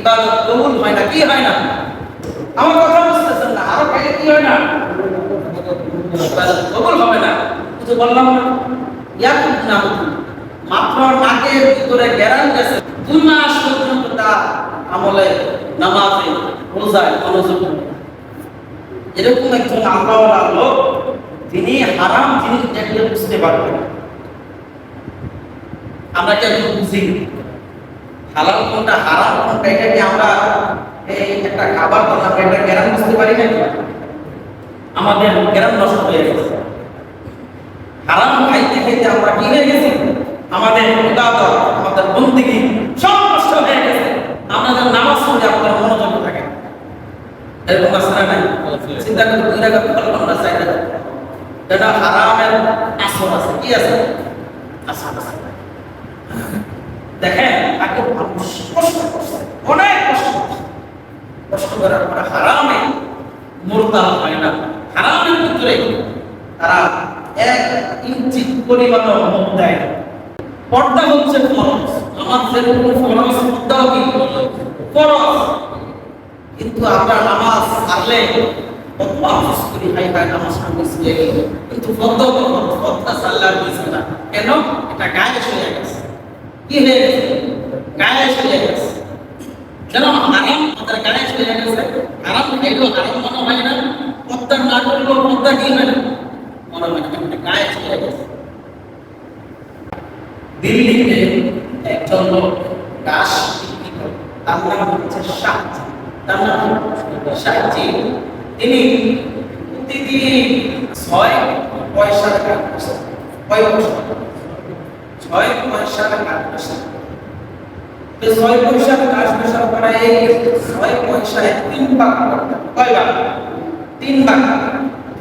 ইবাদত কবুল হয় না। কি হয় না? আমার কথা বুঝতেছেন না? আরো খাইলে কি হয় না? ইবাদত কবুল হবে না। কিছু বললাম না? ইয়াকুব নাম মাত্র নাকের ভিতরে গ্যারান গেছে 2 মাস পর্যন্ত তার আমলে, নামাজে, রোজায় মনোযোগ। এরকম একজন আল্লাহওয়ালা লোক, তিনি হারাম জিনিস দেখলে বুঝতে পারবেন। আমরা কি এখন বুঝি হালাল কোনটা হারাম কোনটা? এটা কি আমরা এই একটা খাবার বানাবো এটা জ্ঞান বুঝতে পারি না? আমাদের জ্ঞান নষ্ট হয়ে গেছে। হারাম খাইতে খাইতে আমরা কি হয়ে গেছি? আমাদের ইবাদত, আমাদের বন্দেগী সব নষ্ট হয়ে গেছে। আমাদের নামাজ পড়লে আমাদের মনোযোগ থাকে। এরকম আছে না নাই? চিন্তা করে 2 টাকা কল্পনা চাই না। এটা হারামের আসর আছে। কি আছে? আসর আছে। দেখেন তাকে মানুষ কষ্ট করছে, অনেক কষ্ট করছে। কষ্ট করার পরে হারামে মুরতাদ হয় না। হারামের ভিতরে তারা 1 ইঞ্চি পরিমাণ মুখ দেয় না। পর্দা হচ্ছে ফরজ। আমার যেরকম ফরজ, পর্দাও কি ফরজ। কিন্তু আমরা নামাজ ছাড়লে কত আফসোস করি, হাই হাই নামাজ মিস হয়ে গেল। কিন্তু পর্দা ছাড়লে আর মিস না। কেন? এটা গায়ে চলে গেছে। কি হয়ে গেছে? গায়ে চলে গেছে। যেন হারাম আমাদের গায়ে চলে গেছে। হারাম খাইলেও হারাম মনে হয় না, পর্দা না করলেও পর্দা কি হয় না মনে হয় না, গায়ে চলে গেছে। দিল্লিতে একজন লোক গাছ বিক্রি করে, তার নাম হচ্ছে শাহজি। তার নাম শাহজি। তিনি প্রতিদিন 6 পয়সার কাজ করছেন। 6 পয়সার কাজ করছেন। 6 পয়সার কাজ করার পরে 6 পয়সায় 3 ভাগ করতেন। কয় ভাগ? 3 ভাগ।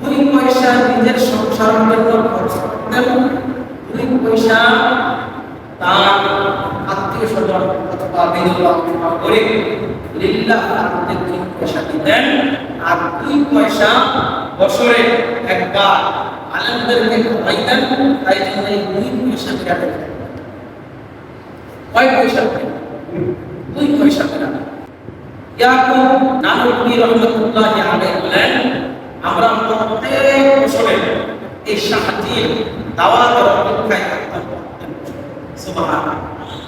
2 পয়সা নিজের সংসারের জন্য খরচ করতেন, 2 পয়সা তার আত্মীয় স্বজন অথবা বিধবা গরিব লিল্লাহ তাআলাকে 3 পয়সা দিতেন। আর 2 পয়সা বছরে একবার আলেমদেরকে খাওয়াইতেন। তাই জন্য এই 2 পয়সা কেটে দেন। কয় পয়সা? 2 পয়সা করে। ইয়াকুব নানুতুবি রাহমাতুল্লাহি আলাইহি বলেন, আমরা প্রত্যেক বছরে এই শাহজির দাওয়াতের অপেক্ষায় থাকতাম। সুবহানাল্লাহ।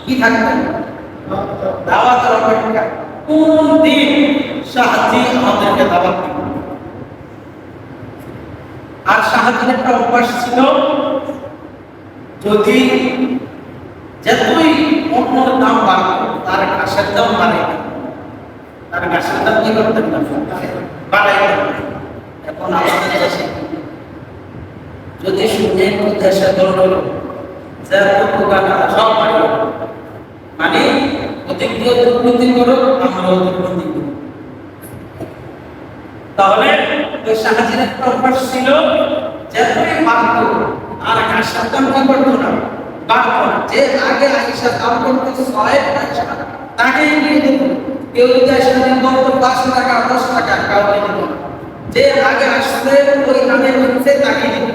কি থাকতেন? দাওয়াতের অপেক্ষা। কোন দিন শাহজি আমাদেরকে দাওয়াত দিবে। আর শাহজির একটা অভ্যাস ছিল, যদি যতই অন্যর দাম বাড়তো তার ঘাসের দাম বাড়ে, তার ঘাসের দাম কি করতেন না, বাড়াইতেন। এখন আমাদের দেশে যদি শুনে দেশে দৌড়ল যে দোকান সব বাড়ল, মানে অতিক্রিয় দুর্নীতি করো, আমরাও দুর্নীতি করি। তাহলে ওই শাহজির একটা অভ্যাস ছিল, যতই বাড়তো আর ঘাসের দাম কি করতো না, বাড়তো না। যে আগে আইসা দাম করতো 6 পয়সা, তাকেই নিয়ে দিত। কেউ যদি এসে বলতো 5 টাকা 10 টাকা, কাউকে দিত না। যে আগে আসলে ওই দামে হচ্ছে তাকে দিত।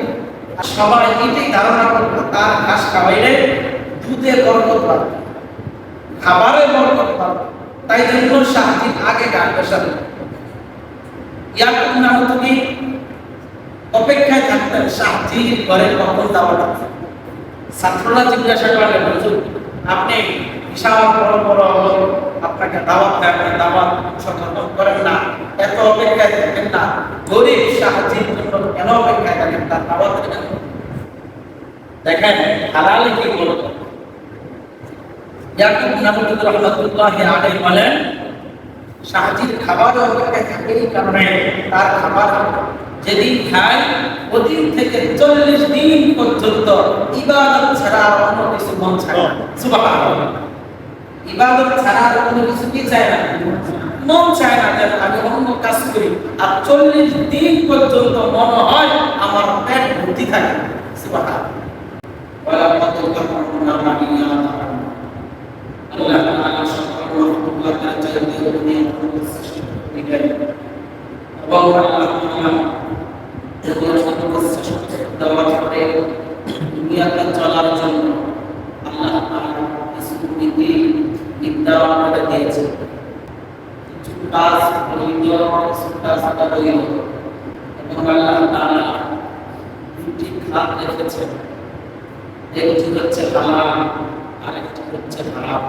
আর সবাই এটাই ধারণা করতো তার ঘাস খাওয়াইলে দুধের বরকত পাবে, খাবারের বরকত পাবে। তাই জন্য শাহজি আগে গান বসাতেন। ইয়াকুব নানুতুবি অপেক্ষায় থাকতেন শাহজি ঘরে কখন দাওয়াত আছে। ছাত্ররা জিজ্ঞাসা করলেন, হুজুর আপনি বিশাল বড় বড় আপনাকে দাওয়াত দেন, দাওয়াত সমর্থন করেন না, এত অপেক্ষায় থাকেন না, গরিব শাহজির জন্য কেন অপেক্ষায় থাকেন, তার দাওয়াত দেন? দেখেন হালাল কি বলতো। ইয়াকুব নানুতুবি রাহমাতুল্লাহি আলাইহি বলেন, শাহজির খাবার অপেক্ষায় থাকে এই কারণে তার খাবার যেদিন খায় ওদিন থেকে 40 দিন পর্যন্ত ইবাদত ছাড়া অন্য কিছু মন চায় না। সুবহানাল্লাহ। ইবাদত ছাড়া অন্য কিছু কি চায় না, মন চায় না যে আমি অন্য কাজ করি। আর 40 দিন পর্যন্ত মনে হয় আমার পেট ভর্তি থাকে। সুবহানাল্লাহ। ওয়ালা তাকুল্লাহুনা মানিয়া আল্লাহ তাআলা সকল রহমতুল্লাহ তাআলা দুনিয়া বিদায় এবং আল্লাহ দাওয়াত করে দুনিয়াতে চলার জন্য আল্লাহ তাআলা কিছু নীতি নির্ধারণ করে দিয়েছেন। কাজ বৈধ, কিছু কাজ অবৈধ। এবং আল্লাহ তাআলা দুটি খাত রেখেছেন, একটি হচ্ছে হালাল আর একটি হচ্ছে হারাম।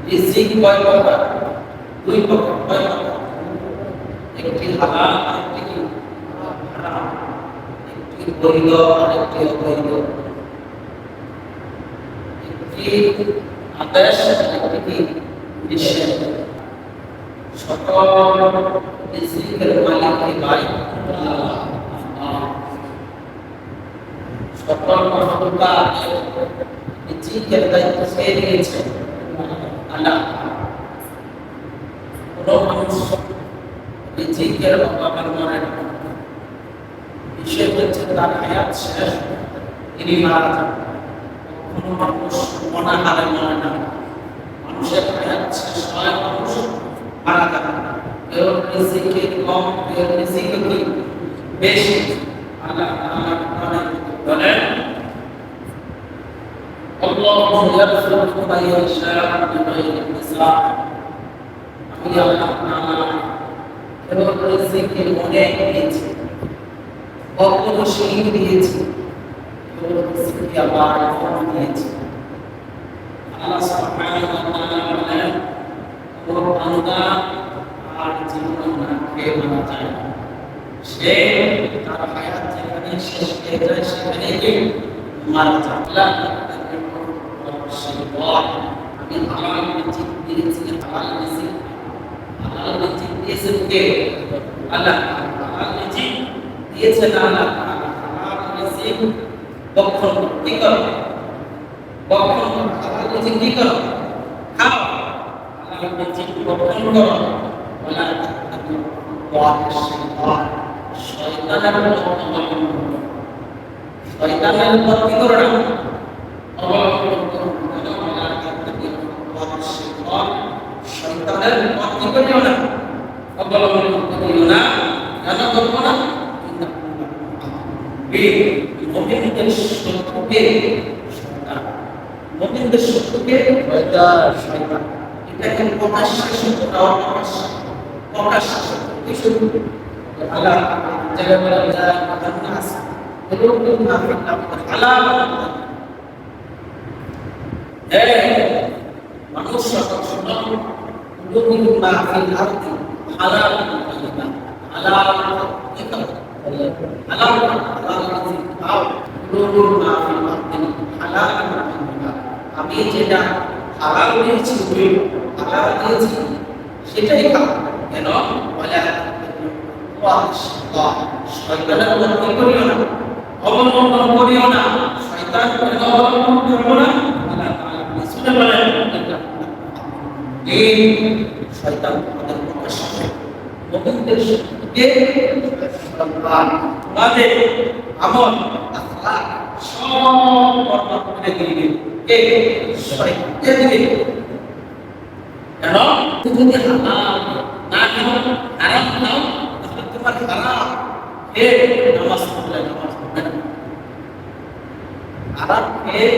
রিজিক কয় প্রকার? দুই প্রকার। কয় প্রকার? একটি হালাল, একটি হারাম, একটি বৈধ আর একটি অবৈধ, একটি আদেশ একটি নিষেধ। সকল রিজিকের মালিক কে ভাই আল্লাহ। সকল প্রশংসা রিজিকের দায়িত্ব সে নিয়েছে আল্লাহ। কোন মানুষ রিজিকের অভাবে মরে না, বিষয় হচ্ছে তার হায়াত শেষ, তিনি মারা যান। কোন মানুষ অনাহারে মরে না, মানুষের হায়াত শেষ হয়, মানুষ মারা যান। কেউ রিজিকে কম, কেউ রিজিকে কি বেশি। আল্লাহ তাআলা বলেন আল্লাহু ইয়ারযুকু মান ইয়াশা'উ বিগাইরি হিসাব। আমি আল্লাহ তাআলা কেউ রিজিকে অনেক দিয়েছি, অপরিসীম দিয়েছি, কেউ রিজিকে আবার কম দিয়েছি। আল্লাহ সুবহানাহু ওয়া তাআলা বলেন ও বান্দা আর জীবন না খেয়ে মারা যায় না, সে তার হায়াত যেখানে শেষ হয়ে যায় সেখানে কি মারা যায়। আমি হালাল রিজিক দিয়েছি, হালাল রিজিক, হালাল রিজিক দিয়েছেন কে? আল্লাহ। হালাল রিজিক দিয়েছেন আল্লাহ। হালাল রিজিক ভক্ষণ কি করো? ভক্ষণ। হালাল রিজিক কি করো? খাও। হালাল রিজিক ভক্ষণ করো। ওয়ালা তাকরাবু ওয়াশ-শাইতান, শয়তানের অবলম্বন করো। শয়তানের পথ কি করো না? অবলম্বন করো। ওয়ালা তাকরাবু ওয়াশ-শাইতান, শয়তানের পথ কি করিও না? অবলম্বন করিও না। কেন করবো না? মুমিনদের শত্রুকে শয়তান, মুমিনদের শত্রুকে শয়তান। এটাকে প্রকাশ্যে শত্রু না, প্রকাশ্যে শত্রু। কি শত্রু? আল্লাহ জায়গা বলে যায় কথা আছে কুলুবুন নাফিকা হালাল। মানুষ শোনো, কুলুবুন নাফিল আরদি হালাল তাইয়্যিবা। হালাল কি করো? হালাল হালাল রিজিক খাও। কুলুবুন নাফিল আরদি হালাল তাইয়্যিবা। আমি যেটা হালাল দিয়েছি, হালাল দিয়েছি সেটাই খাও। কেন? ওয়ালা শয়তানের অনুসরণ করিও না, অবলম্বন করিও না। শয়তান কেন অবলম্বন করবো না? আল্লাহ তাআলা রাসূলে বলেন এই শয়তান তোমাদের প্রকাশ্যে মুমিনদের শত্রুকে শয়তান তোমাদের আমল আখলাক সব বরবাদ করে দিবে। কে? শয়তান কে দিবে? কেন? তুমি যদি হালাল না খাও, হারাম খাও, তোমার হারাম খেয়ে নামাজ পড়লে নামাজ হবে না। হারাম খেয়ে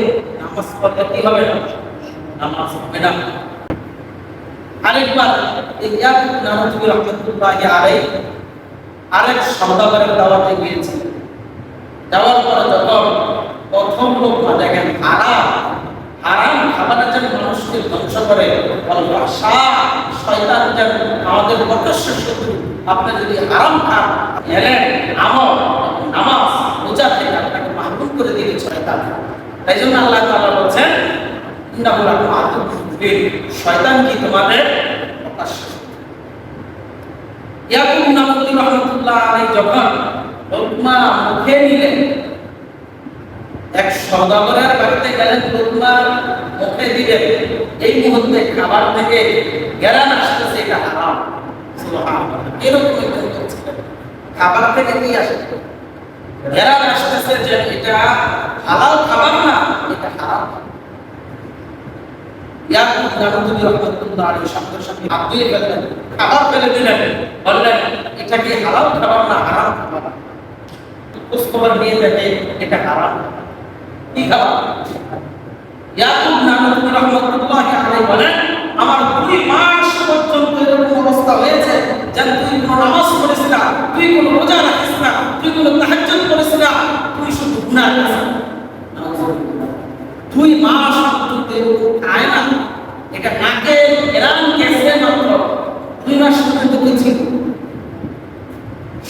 নামাজ পড়লে কি হবে না? নামাজ হবে না। আরেকবার ইয়াকুব নানতুবি রাহমাতুল্লাহি আলাইহি আরেক সওদাগরের দাওয়াতে গিয়েছিলেন। যাওয়ার পরে যখন প্রথম লোকটা দেখেন হারাম, হারাম খাবারের জন্য মানুষকে ধ্বংস করে, শয়তান যেন আমাদের প্রকাশ্য শত্রু। আপনি যদি হারাম খান, এলেন আমল নামাজ রোজা থেকে আপনাকে মাহরুম করে দিবে শয়তান। তাই জন্য আল্লাহ তাআলা বলছেন ইন্নাহু লাকুম আদুউন মুবিন, শয়তান কি তোমাদের প্রকাশ্য শত্রু। ইয়াকুব নানতুবি রাহমাতুল্লাহি আলাইহি যখন লোকমা মুখে নিলেন, এক সওদাগরের বাড়িতে গেলেন, লোকমা মুখে দিলেন, এই মুহূর্তে খাবার থেকে ঘেরান আসতেছে, এটা হারাম। সুবহানাল্লাহ। এরকম খাবার থেকে কি আসে? ঘেরান আসতেছে যে এটা হালাল খাবার না, এটা হারাম। ইয়াকুব নানতুবি রাহমাতুল্লাহি আলাইহি সঙ্গে সঙ্গে হাত দিয়ে ফেললেন, খাবার ফেলে দিলেন, বললেন এটা কি হালাল খাবার না হারাম খাবার? খোঁজ খবর নিয়ে দেখে এটা হারাম। কি খাবার? ইয়াকুব নানতুবি রাহমাতুল্লাহি আলাইহি বলেন আমার 2 মাস পর্যন্ত এরকম অবস্থা হয়েছে যে তুই কোনো নামাজ পড়িস না, তুই কোনো রোজা রাখিস না, তুই কোনো তাহাজ্জুদ করিস না, তুই শুধু গুনাহ করিস। 2 মাস পর্যন্ত এরকম খায় না, এটা নাকে এরান গেছে মাত্র 2 মাস পর্যন্ত কিছু।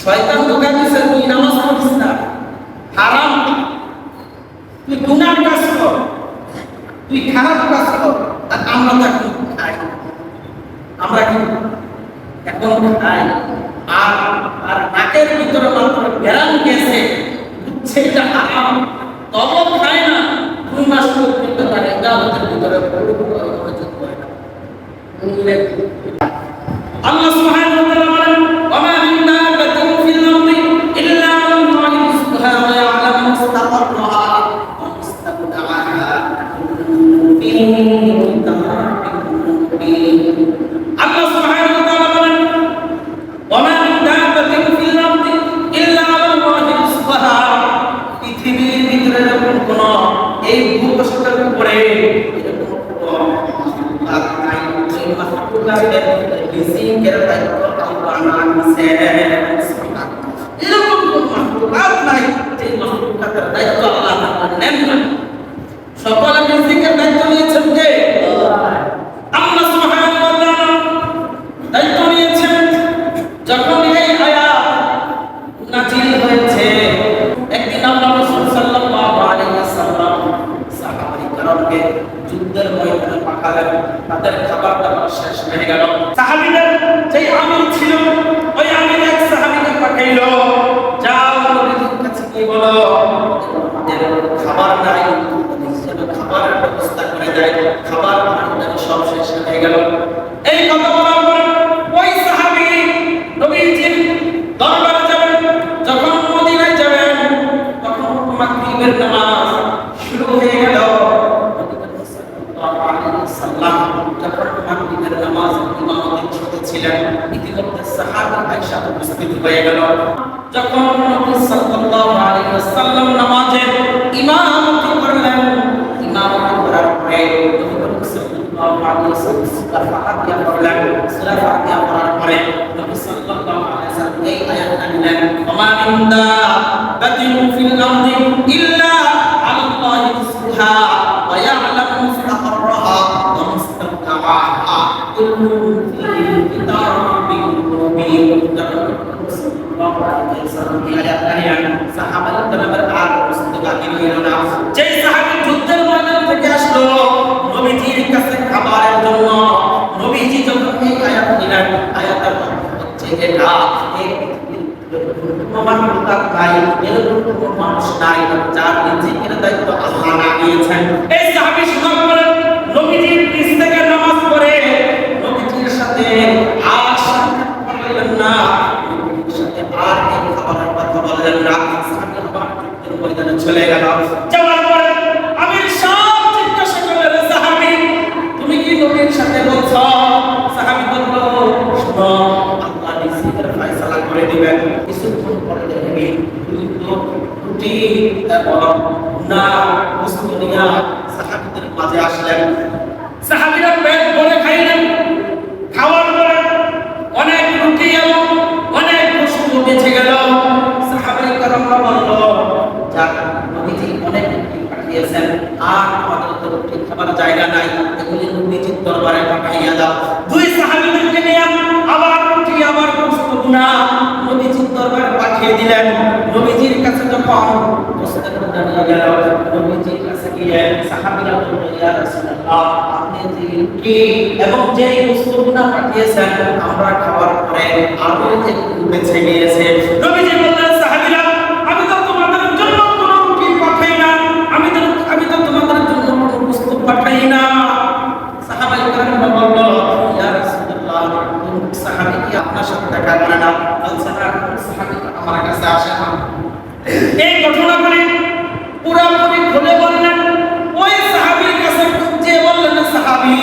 শয়তান ধোঁকা দিছে, তুই নামাজ পড়িস না, হারাম, তুই গুনাহ কাজ কর, তুই খারাপ কাজ কর। আর আমরা তো এখন খাই, আমরা কি এখন খাই, আর আর নাকের ভিতরে মাত্র বেরান গেছে, বুঝছে এটা হারাম, তবু খায় না। 2 মাস পর্যন্ত তার ইবাদতের ভিতরে মনোযোগ করে না। আল্লাহ সুবহানাহু ওয়া তাআলা বলেন, ওয়া মা মিন দাব্বাতিন ফিল আরদি ইল্লা আল্লাহু রিজকুহা ওয়া ইয়ালামু মুস্তাকাররাহা ওয়া মুস্তাওদাআহা ফি কিতাবিন মুবিন। আল্লাহ সুবহানাহু ওয়া তাআলা বলেন, ওয়া মা মিন দাব্বাতিন ফিল আরদি ইল্লা আল্লাহু রিজকুহা, পৃথিবীর ভিতরে যখন কোন এই ভূপৃষ্ঠের উপরে এরকম আর নাই, এই মাখলুকাতের রিজিকের দায়িত্ব আল্লাহ নিছেন। এরকম কোন মাখলুকাত নাই যে মাখলুকাতের দায়িত্ব আল্লাহ নেন না। সকল রিজিকের দায়িত্ব নিয়েছেন কে? আল্লাহ সুবহানাহু ওয়া তাআলা দায়িত্ব নিয়েছেন। যখন এই আয়াত নাযিল হয়েছে, একদিন আল্লাহ রাসূল সাল্লাল্লাহু আলাইহি ওয়াসাল্লাম সাহাবায়ে কেরামকে যুদ্ধের ময়দানে পাঠালেন। তাদের খাবার দাবার শেষ হয়ে গেল। সাহাবীদের যেই আমির ছিল, ওই আমির এক সাহাবীকে পাঠাইলো, যাও নবীর কাছে গিয়ে বলো আমাদের খাবার নাই, খাবারের ব্যবস্থা করে দেয়। খাবার আমাদের সব শেষ হয়ে গেল। এই কথা বলার পর ওই সাহাবী নবীজির দরবারে যাবেন। যখন মদিনায় যাবেন, তখন মাগরিবের নামাজ শুরু হয়ে গেল। যখন মাগরিবের নামাজ ইমামতি করতেছিলেন, ইতিমধ্যে সাহাবা আয়েশা উপস্থিত হয়ে গেল। যখন নবী সাল্লাল্লাহু আলাইহি ওয়াসাল্লাম নামাজে ইমামতি করলেন, ইমামতি করার পরে নবী সাল্লাল্লাহু আলাইহি ওয়াসাল্লাম সূরা ফাতিহা পড়লেন। সূরা ফাতিহা পড়ার পরে নবী সাল্লাল্লাহু আলাইহি ওয়াসাল্লাম এই আয়াত আনলেন, ওয়া মিন দাব্বাতিন ফিল আরদি ইল্লা আল্লাহু রিজকুহা ওয়া ইয়ালামু মুস্তাকাররাহা ওয়া মুস্তাওদাআহা কুল্লুন ফি কিতাবিন মুবিন। যে সাহাবী যুদ্ধের ময়দান থেকে আসলো নবীজির কাছে খাবারের জন্য, নবীজি যখন এই আয়াত নিলেন, আয়াতের হচ্ছে এটা মানুষ নাই যার রিজিকের দায়িত্ব আল্লাহ না নিয়েছেন। এই সাহাবী শোনার পরে নবীজির নিজ থেকে নামাজ পড়ে নবীজির সাথে আর সাক্ষাৎ করলেন না, নবীজির সাথে আর এই খাবারের কথা বললেন না। সাহাবী আবার যুদ্ধের ময়দানে চলে গেল। যাওয়ার পরে আমির সব জিজ্ঞাসা করলেন, সাহাবী তুমি কি নবীর সাথে বলছ? সাহাবী বলল, শোনো আল্লাহ রিজিকের ফয়সালা করে দিবেন। কিছুক্ষণ পরে দেখবেন রুটি এবং না বস্তু নিয়ে সাহাবীদের মাঝে আসলেন। সাহাবীরা পেট ভরে খাইলেন। খাওয়ার পরে অনেক রুটি এবং অনেক বস্তু বেঁচে গেল। সাহাবায়ে কেরামরা বলল, যাক নবীজি অনেক রুটি পাঠিয়েছেন, আর আমাদের তো রুটি খাবার জায়গা নাই, এগুলি নবীজির দরবারে পাঠাইয়া দাও। 2 সাহাবীদেরকে নিয়ে আবার রুটি আবার বস্তু না নবীজির দরবারে পাঠিয়ে দিলেন। নবীজির কাছে যখন বস্তুটা নিয়ে গেল, নবীজির কাছে গিয়ে সাহাবীরা বলল, ইয়া রাসূলুল্লাহ আপনি যে রুটি এবং যে বস্তুগুলো পাঠিয়েছেন আমরা খাওয়ার পরে আরো একটু বেঁচে গিয়েছে। নবীজি বললেন, সাহাবীরা আমি তো তোমাদের জন্য কোনো রুটি পাঠাই না, আমি তো তোমাদের জন্য কোনো বস্তু পাঠাই না। সাহাবায়ে কেরামরা বলল, ইয়া রাসূলুল্লাহ সাহাবী কি আপনার সাথে দেখা করে না? বলছেন না, সাহাবী আমার কাছে আসে না। এই ঘটনাগুলি পুরোপুরি খুলে বললেন। ওই সাহাবীর কাছে যে বললেন, সাহাবী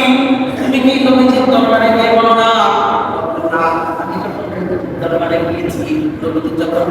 তুমি কি নবীজির দরবারে গিয়ে বলো না? না আমি যখন দরবারে গিয়েছি, নবীজি যখন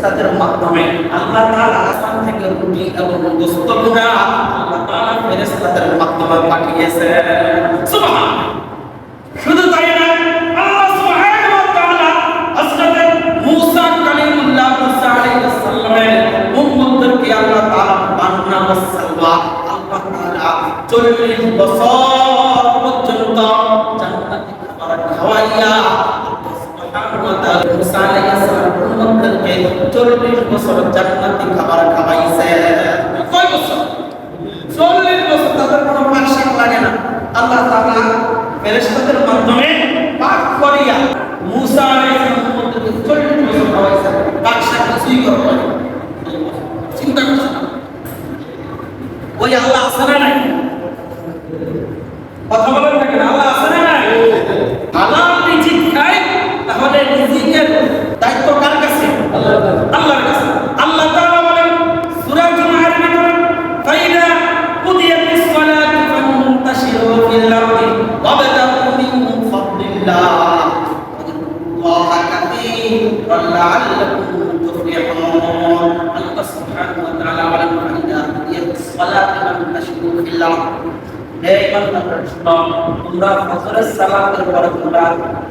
ফেরেশতাদের মাধ্যমে আল্লাহ তাআলা আসমান থেকে রুটি এবং গোশতগুলো আল্লাহ তাআলা ফেরেশতাদের মাধ্যমে পাঠিয়েছেন। সুবহানাল্লাহ। শুধু তাই না, আল্লাহ সুবহানাহু ওয়া তাআলা হযরত মূসা কালিমুল্লাহ মুসা আলাইহিস সালামের উম্মতদেরকে আল্লাহ তাআলা মান্না ওয়াস সালওয়া আল্লাহ তাআলা 40 বছর পর্যন্ত জান্নাতি খাবার খাওয়াইয়া মুসা আলাইহিস সালাম উম্মতদেরকে 40 বছর জান্নাতি খাবার খাওয়াইছে। কয় বছর? 40 বছর। তাদের কোনো পাকশাক লাগে না। আল্লাহ তাআলা ফেরেশতাদের মাধ্যমে পাক করিয়া মুসা আলাইহিস সালাম উম্মতদেরকে 40 বছর খাওয়াইছে। পাকশাক কিছুই করবে না। চিন্তা করছেন ওই আল্লাহ আছে না নাই? কথা বলেন না কেন? আল্লাহ আছে না নাই? হালাল রিজিক খায়, তাহলে রিজিকের দায়িত্ব কার কাছে? আল্লাহর কাছে। আল্লাহ তাআলা বলেন সূরা জুমার ভিতরে, ফাইদা কুদিয়াতিস সালাতু ফান্তাশিরু ফিল আরদি ওয়াবতাগু মিন ফাদলিল্লাহ ওয়াল্লাহু কাসীরুন লাআল্লাকুম তুফলিহুন। আল্লাহ সুবহানাহু ওয়া তাআলা বলেন ফাইদা কুদিয়াতিস সালাতু ফান্তাশিরু ফিল আরদি, হে ইমানদাররা শুনো, তোমরা ফজরের সালাতের পরে তোমরা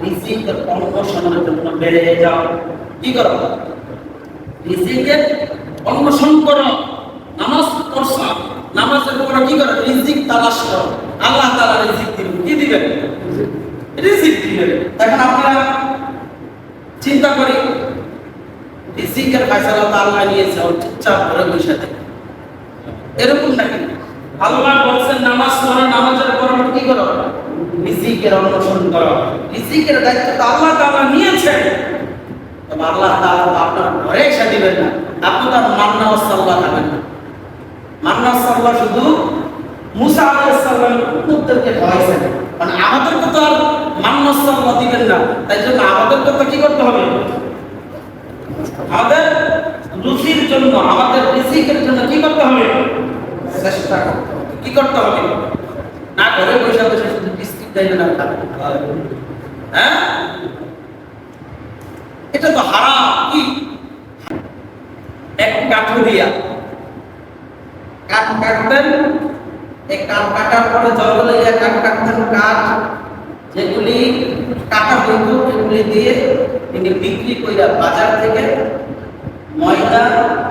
রিজিকের অন্বেষণের জন্য বের হয়ে যাও। কি করো? রিজিকের অন্বেষণ করো। নামাজ পড়ছো, নামাজের পরে কি করো? রিজিক তালাশ করো। আল্লাহ তাআলা রিজিক দিবেন। কি দিবেন? রিজিক দিবেন। এখন আপনারা চিন্তা করি, রিজিকের ফয়সালা তো আল্লাহ নিয়েছে, চুপচাপ করে বসে থাকে, এরকম নাকি? আল্লাহ বলেন নামাজ পড়ো, নামাজের পর কি করো? রিজিকের অন্বেষণ করো। রিজিকের দায়িত্ব তো আল্লাহ তাআলা নিয়েছেন। তবে আল্লাহ তাআলা আপনার ঘরে এসে দিবেন না। আপনি তো মান্না ওয়াস সালওয়া খাবেন না। মান্না ওয়াস সালওয়া শুধু মুসা আলাইহিস সালামের উম্মতদেরকে খাওয়াইছেন, মানে আমাদেরকে তো আর মান্না ওয়াস সালওয়া দিবেন না। তাই জন্য আমাদেরকে তো কি করতে হবে? আমাদের রুচির জন্য, আমাদের রিজিকের জন্য কি করতে হবে? চেষ্টা করতে হবে। কি করতে হবে? না ঘরে বসে বসে শুধু বিস্কিট খাইবেন আর খাবেন, হ্যাঁ? এটা তো হারাম। কি? এক কাঠুরিয়া কাঠ কাটতেন, এই কাঠ কাটার পরে জঙ্গলে গিয়ে কাঠ কাটতেন। কাঠ যেগুলি কাটা হইত এগুলি দিয়ে তিনি বিক্রি কইরা বাজার থেকে ময়দা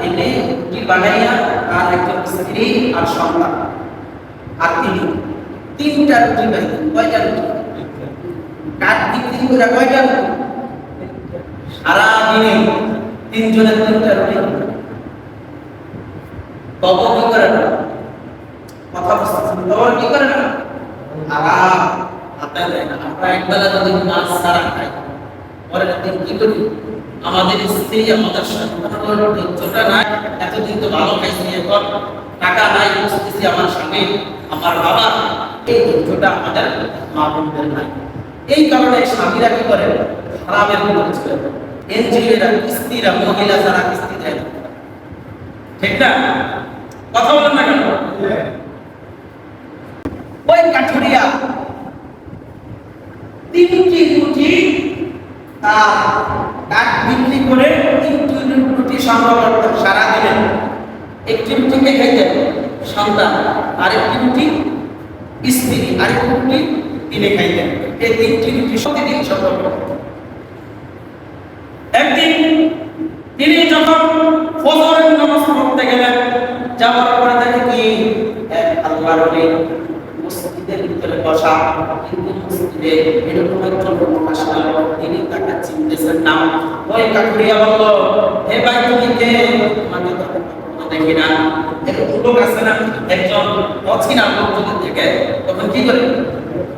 এনে রুটি বানাইয়া আর একজন স্ত্রী আর সন্তান আর তিনি 3টা রুটি বানাইতেন। কয়টা রুটি? কাঠ বিক্রি করে কয়টা রুটি? সারা দিনে 3 জনের 3টা রুটি। তব কি করে না? কথা বুঝতেছেন? তব কি করে না? আরাম হাতে দেয় না। আমরা একবেলা যদি মাছ সারা খাই, পরের দিন কি করি? আমাদের স্ত্রী আমাদের সন্তানের ধৈর্যটা নাই, এতদিন তো ভালো খাইছি, এখন টাকা নাই, বুঝতেছি আমার স্বামী আমার বাবা, এই ধৈর্যটা আমাদের মা বোনদের নাই। এই কারণে স্বামীরা কি করে? হারামের ভিতরে চলে যায়। এনজিওরা, স্ত্রীরা, মহিলা যারা কিস্তি দেয়, ঠিক না? কথা বলেন না কেন? ওই কাঠুরিয়া 3টি রুটি কাঠ বিক্রি করে 3টি রুটি সংগ্রহ করতেন সারা দিনে। একটি রুটি কে খাইতেন? সন্তান। আরেকটি রুটি স্ত্রী, আরেকটি রুটি তিনি খাইতেন। এই 3টি রুটি প্রতিদিন সংগ্রহ করতেন। একদিন তিনি যখন ফজরের নামাজ পড়তে গেলেন, যাওয়ার পরে দেখে কি এক আল্লাহর ওলি মসজিদের ভিতরে বসা, কিন্তু মসজিদে এরকম একজন লোক আসলো, তিনি তাকে চিনতেছেন না। ওই কাঠুরিয়া বলল, হে ভাই তুমি কে? তোমাকে তো দেখি না। এরকম লোক আছে না, একজন অচেনা লোক যদি থেকে, তখন কি করে?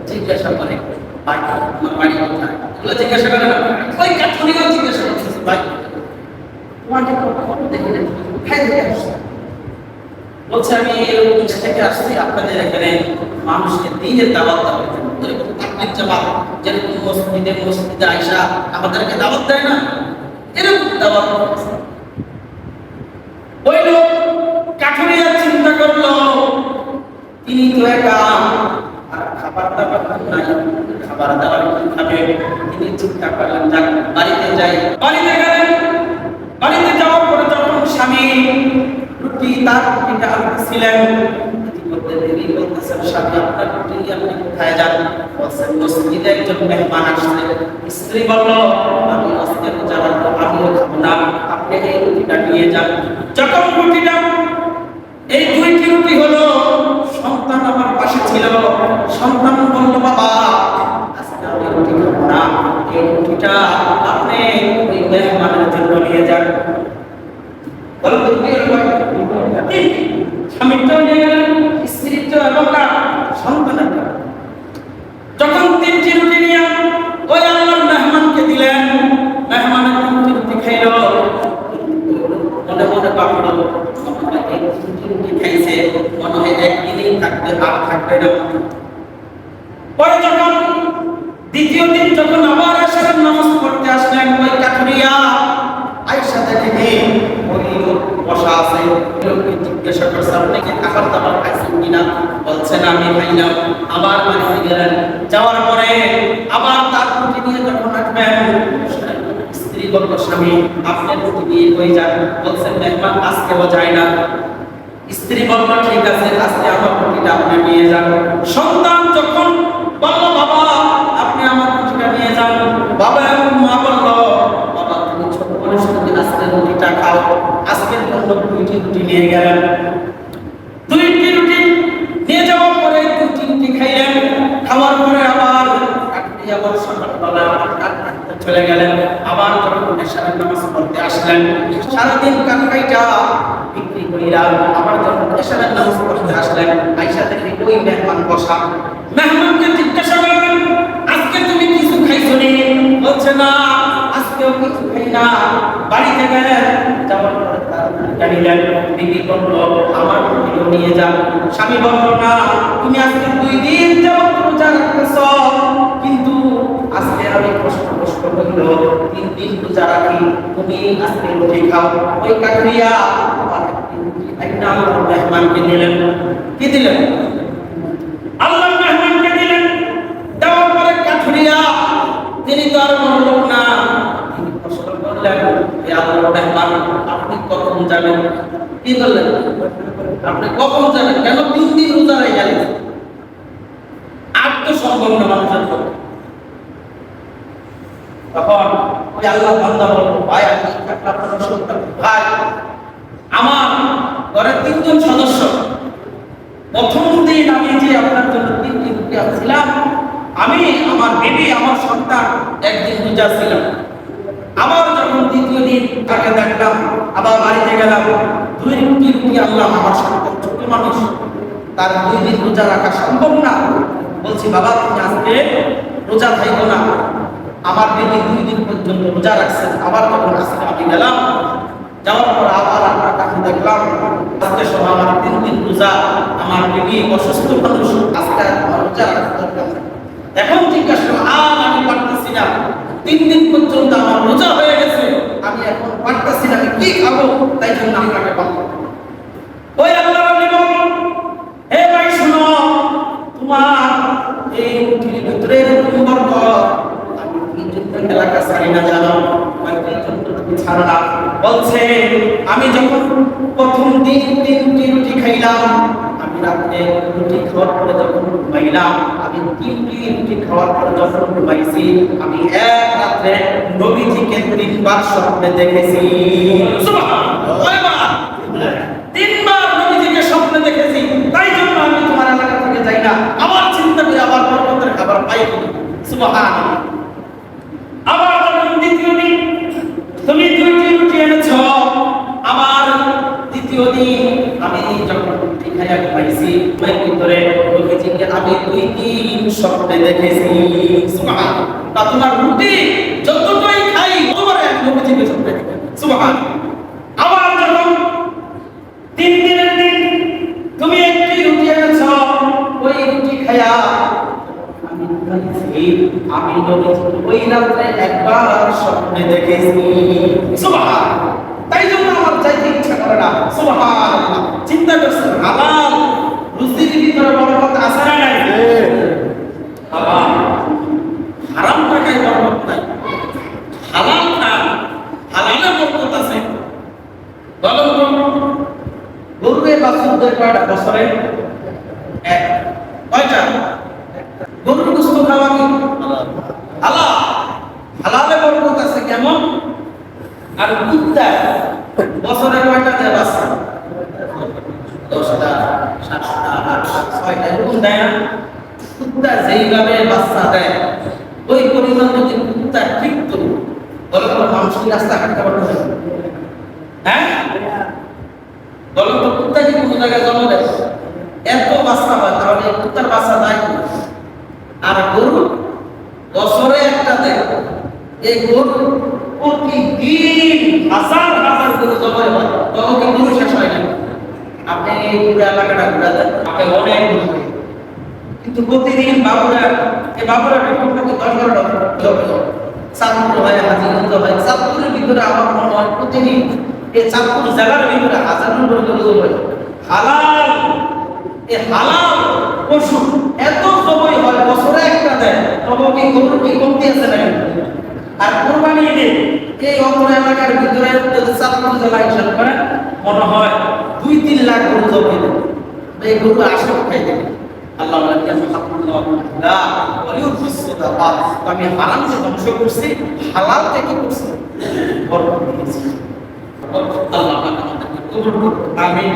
জিজ্ঞাসা করে, ভাই তোমার বাড়ি কোথায়? এগুলো জিজ্ঞাসা করে না। ওই কাঠুরিয়াও জিজ্ঞাসা করতেছে, ভাই তোমাকে কখনো দেখি না, খাই দেখে আসছে। বলছে আমি এরকম থেকে আসছি আপনাদের এখানে মানুষকে দিনের দাওয়াত দেওয়ার জন্য। এরকম তাকলিফ জামাত যেরকম মসজিদে আয়েশা আমাদেরকে দাওয়াত দেয় না, এরকম দাওয়াত। ওই লোক কাঠুরিয়া চিন্তা করলো তিনি তো একা, আর খাবার দাবার নাই, খাবার দাবার খাবে। তিনি চিন্তা করলেন যাক বাড়িতে যাই। বাড়িতে গেলেন। বাড়িতে যাওয়ার রুটি তার রুটিটা আনতেছিলেন। ইতিমধ্যে দেবী বলতেছেন, স্বামী আপনার রুটি আপনি কোথায় যান? বলছেন মসজিদে একজন মেহমান আসছে। স্ত্রী বলল, আমি আজকে রোজা রাখবো, আমিও খাবো না, আপনি এই রুটিটা নিয়ে যান। যখন রুটিটা, এই দুইটি রুটি হলো, সন্তান আমার পাশে ছিল, সন্তান বলল, বাবা আজকে আমি রুটি খাবো না, এই রুটিটা আপনি ওই মেহমানের জন্য নিয়ে যান। বলো স্বামীটাও নিয়ে গেলেন, স্ত্রীটা এবং সন্তানটা। যখন তিনটি রুটি নিয়ে ওই আল্লাহর মেহমানকে দিলেন, মেহমানের তিনটি রুটি খাইল, মনে মনে ভাবলো এই তিনটি রুটি খাইছে, মনে হয় একদিনই থাকবে, আর থাকবে না। পরে যখন দ্বিতীয় দিন যখন আবার এশারের নামাজ পড়তে আসলেন, ওই কাঠুরিয়া আয়েশা দেখে ওই লোক বসা আছে, লোককে জিজ্ঞাসা করছে, আপনি কি খাবার দাবার খাইছেন কিনা? বলছেন আমি খাইলাম। আবার বাড়িতে গেলেন, যাওয়ার পরে আবার তার রুটি নিয়ে যখন আসবেন, স্ত্রী বলল, স্বামী আপনি রুটি নিয়ে কই যান? বলছেন মেহমান আজকেও যায় না। স্ত্রী বলল, ঠিক আছে, আজকে আমার রুটিটা আপনি নিয়ে যান। সন্তান যখন বলল, বাবা আপনি আমার রুটিটা নিয়ে যান, বাবা এবং মা বলল, বাবা তুমি ছোট মানুষ, তুমি আজকে রুটিটা খাও। আজকের জন্য দুইটি রুটি নিয়ে গেলেন। দুইটি রুটি নিয়ে যাওয়ার পরে দুইটি রুটি খাইলেন। খাওয়ার পরে আবার আবার সকালবেলা চলে গেলেন। আবার যখন এশারের নামাজ পড়তে আসলেন, সারাদিন কাটাইটা বিক্রি কইরা আবার যখন এশারের নামাজ পড়তে আসলেন, আয়েশা দেখে ওই মেহমান বসা। মেহমানকে জিজ্ঞাসা করলেন, আজকে তুমি কিছু খাইছো নি? বলছে না, আজকেও কিছু খাই না। বাড়িতে গেলেন, যাওয়ার পরে তার জানিলেন, বিবি বলল, আমার রুটিও নিয়ে যান। স্বামী বলল, না তুমি আজকে 2 দিন যাবত রোজা রাখতেছ, কিন্তু আজকে আমি কষ্ট হইল 3 দিন রোজা রাখি, তুমি আজকে রুটি খাও। ওই কাকরিয়া আবার একটা আল্লাহর মেহমানকে দিলেন। কি দিলেন? আল্লাহর মেহমানকে দিলেন। দেওয়ার পরে কাঠুরিয়া, তিনি তো আর বড় লোক না, তিনি প্রশ্ন করলেন, হে আল্লাহর মেহমান আপনি কখন যাবেন? কি বললেন? আপনি কখন যাবেন? কেন 3 দিন রোজা রেখে গেলেন? আর তো সম্ভব না মানুষের পক্ষে। তখন ওই আল্লাহ বান্দা বলল, ভাই আপনি আপনার সন্তান, ভাই আমার ঘরে 3 জন সদস্য, প্রথম দিন আমি যে আপনার জন্য 3টি রুটি আনছিলাম, আমি, আমার বিবি, আমার সন্তান একদিন রোজা ছিলাম। আবার যখন দ্বিতীয় দিন তাকে দেখলাম, আবার বাড়িতে গেলাম, 2 রুটি আনলাম। আমার সন্তান ছোট মানুষ, তার 2 দিন রোজা রাখা সম্ভব না। বলছি, বাবা তুমি আজকে রোজা থাকবো না। আমার বিবি 2 দিন পর্যন্ত রোজা রাখছেন। আবার যখন আজকে আমি গেলাম, যাওয়ার পর আবার আপনার কাছে দেখলাম, আজকে সব আমার 3 দিন রোজা, আমার বিবি অসুস্থ মানুষ, আজকে আমার রোজা রাখতে দরকার। এখন জিজ্ঞাসা, আর আমি পারতেছি না, 3 দিন পর্যন্ত আমার রোজা হয়ে গেছে, আমি এখন পারতেছি না, আমি কি খাবো? তাই জন্য আপনাকে বললাম। ওই আল্লাহ বললেন, হে ভাই শুনো, তোমার এই রুটির ভিতরে তুমি বর্গ, আমি কি জন্য এলাকা ছাড়ি না জানো? ছাড়ো না। বলছে, আমি যখন প্রথম দিন 3টি রুটি খাইলাম, আমি রাতে রুটি খাওয়ার পরে যখন ঘুমাইলাম, আমি 3টি রুটি খাওয়ার পরে যখন ঘুমাইছি, আমি এক রাতে নবীজিকে 3 বার স্বপ্নে দেখেছি। সুবহানাল্লাহ, 3 বার নবীজিকে স্বপ্নে দেখেছি। তাই জন্য আমি তোমার এলাকা থেকে যাই না, আবার চিন্তা করে আবার বরকতের খাবার পাই। সুবহানাল্লাহ। আবার যখন দ্বিতীয় দিন তুমি 2টি রুটি এনেছ, আবার দ্বিতীয় দিন আমি যখন রুটি খাইয়া খাইছি, ওই ভিতরে নবীজিকে আমি 2 দিন স্বপ্নে দেখেছি। সুবহানাল্লাহ। তোমার রুটি যতটাই খাই তোমার এক নবীজিকে স্বপ্নে দেখি। সুবহানাল্লাহ। আবার যখন 3 দিনের দিন তুমি 1টি রুটি এনেছ, ওই রুটি খাইয়া আমি নবীজিকে ওই রাতে একবার স্বপ্নে দেখেছি। সুবহানাল্লাহ। তাই জন্য আমার চাইতে ইচ্ছা করে না। সুবহানাল্লাহ। চিন্তা করছেন, হালাল রুজির ভিতরে বরকত আছে না নাই? বাবা, হারাম টাকায় বরকত নাই, হালাল না, হালালে বরকত আছে। বলুন, বাছুর দেয় কয়টা বছরে? এক। কয়টা? গরুর গোশত খাওয়া কি হালাল? হালালে বরকত আছে কেমন? আর কুত্তা বছরে কয়টা দেয় বাচ্চা? 10টা, 7টা, 8টা, 6টা এরকম দেয় না? কুত্তা যেইভাবে বাচ্চা দেয় ওই পরিমাণ যদি কুত্তা ঠিক তো বলে তো মানুষ কি রাস্তা হাঁটতে পারবে? হ্যাঁ বলো তো, কুত্তা কি কোনো জায়গায় জন্ম দেয়? এত বাচ্চা হয়, তাহলে কুত্তার বাচ্চা দেয় কি? আর গরু বছরে একটা দেয়। এই গরু প্রতিদিন হাজার হাজার গরু জমা হয়, তখন কি গরু শেষ হয় না? আপনি এই পুরো এলাকাটা ঘুরে দেন, আপনি অনেক গরু, কিন্তু প্রতিদিন বাবুরা এই বাবুরা বিপক্ষে 10-12টা জমে হয়। চাঁদপুর হয়, হাজিগঞ্জ হয়, চাঁদপুরের ভিতরে আমার মনে হয় প্রতিদিন এই চাঁদপুর জেলার ভিতরে হাজার গরু জমে হয়। হালাল, এই হালাল পশু এত জমই হয়, বছরে একটা দেয়, তবে কি গরুর কি কমতি আছে নাকি? আর কোরবানি ঈদে এই অন্তর এলাকার ভিতরে চাঁদপুর জেলা হিসাব করে মনে হয় 2-3 লাখ গরু জমে দেয়। এই গরু আসে খাই দেয়। আল্লাহ বলেন আমি হারামকে ধ্বংস করছি, হালাল থেকে করছি বরকত দিয়েছি। আল্লাহ আমাদেরকে কবুল করুন। আমিন।